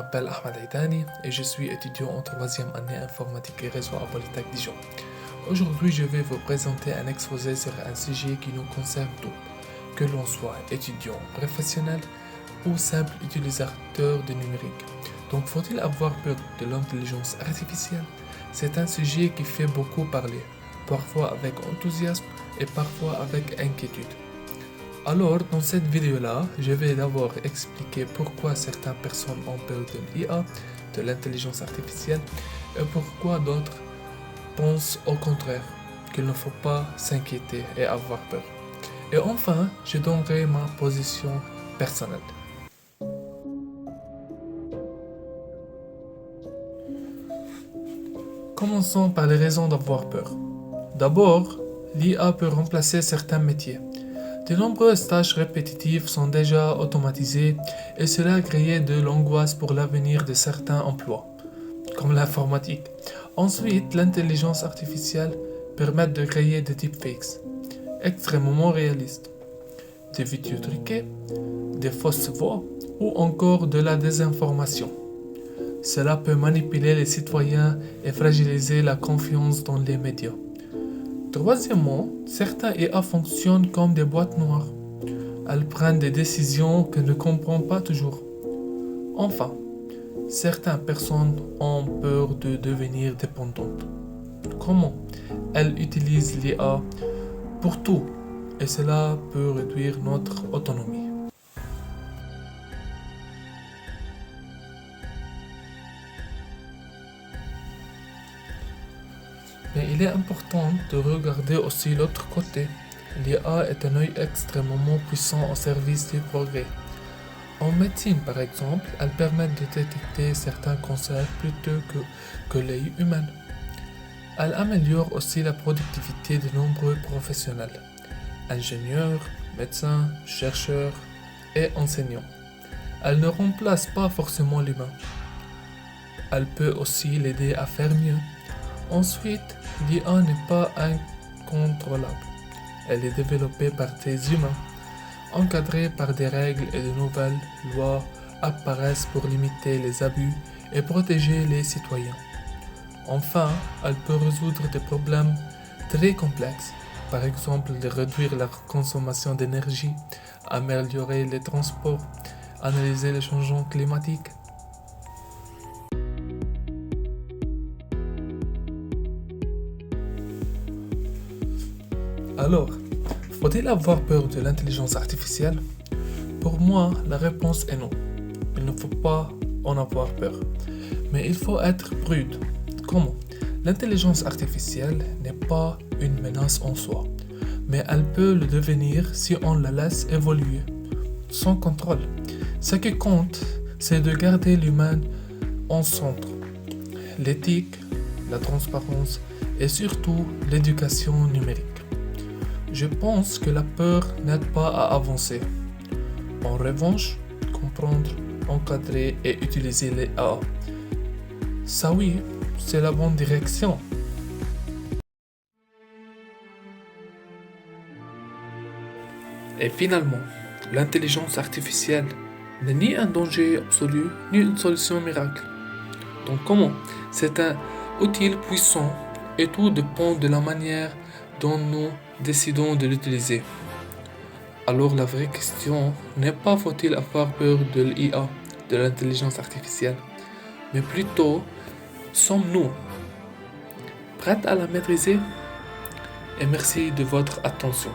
m'appelle Ahmed Aïdani et je suis étudiant en 3e année informatique et réseau à Polytech Dijon. Aujourd'hui, je vais vous présenter un exposé sur un sujet qui nous concerne tous, que l'on soit étudiant, professionnel ou simple utilisateur de numérique. Donc, faut-il avoir peur de l'intelligence artificielle? C'est un sujet qui fait beaucoup parler, parfois avec enthousiasme et parfois avec inquiétude. Alors, dans cette vidéo-là, je vais d'abord expliquer pourquoi certaines personnes ont peur de l'IA, de l'intelligence artificielle, et pourquoi d'autres pensent au contraire, qu'il ne faut pas s'inquiéter et avoir peur. Et enfin, je donnerai ma position personnelle. Commençons par les raisons d'avoir peur. D'abord, l'IA peut remplacer certains métiers. De nombreuses tâches répétitives sont déjà automatisées et cela crée de l'angoisse pour l'avenir de certains emplois, comme l'informatique. Ensuite, l'intelligence artificielle permet de créer des deepfakes, extrêmement réalistes, des vidéos truquées, des fausses voix ou encore de la désinformation. Cela peut manipuler les citoyens et fragiliser la confiance dans les médias. Troisièmement, certains IA fonctionnent comme des boîtes noires. Elles prennent des décisions que ne comprennent pas toujours. Enfin, certaines personnes ont peur de devenir dépendantes. Comment? Elles utilisent l'IA pour tout et cela peut réduire notre autonomie. Mais il est important de regarder aussi l'autre côté. L'IA est un œil extrêmement puissant au service du progrès. En médecine, par exemple, elle permet de détecter certains cancers plus tôt que l'œil humain. Elle améliore aussi la productivité de nombreux professionnels, ingénieurs, médecins, chercheurs et enseignants. Elle ne remplace pas forcément l'humain. Elle peut aussi l'aider à faire mieux. Ensuite, l'IA n'est pas incontrôlable. Elle est développée par des humains, encadrée par des règles et de nouvelles lois apparaissent pour limiter les abus et protéger les citoyens. Enfin, elle peut résoudre des problèmes très complexes, par exemple de réduire la consommation d'énergie, améliorer les transports, analyser les changements climatiques. Alors, faut-il avoir peur de l'intelligence artificielle? Pour moi, la réponse est non. Il ne faut pas en avoir peur. Mais il faut être prudent. Comment? L'intelligence artificielle n'est pas une menace en soi, mais elle peut le devenir si on la laisse évoluer, sans contrôle. Ce qui compte, c'est de garder l'humain en centre. L'éthique, la transparence et surtout l'éducation numérique. Je pense que la peur n'aide pas à avancer. En revanche, comprendre, encadrer et utiliser les IA, ça oui, c'est la bonne direction. Et finalement, l'intelligence artificielle n'est ni un danger absolu, ni une solution miracle. Donc comment? C'est un outil puissant et tout dépend de la manière dont nous décidons de l'utiliser. Alors la vraie question n'est pas faut-il avoir peur de l'IA, de l'intelligence artificielle, mais plutôt sommes-nous prêts à la maîtriser? Et merci de votre attention.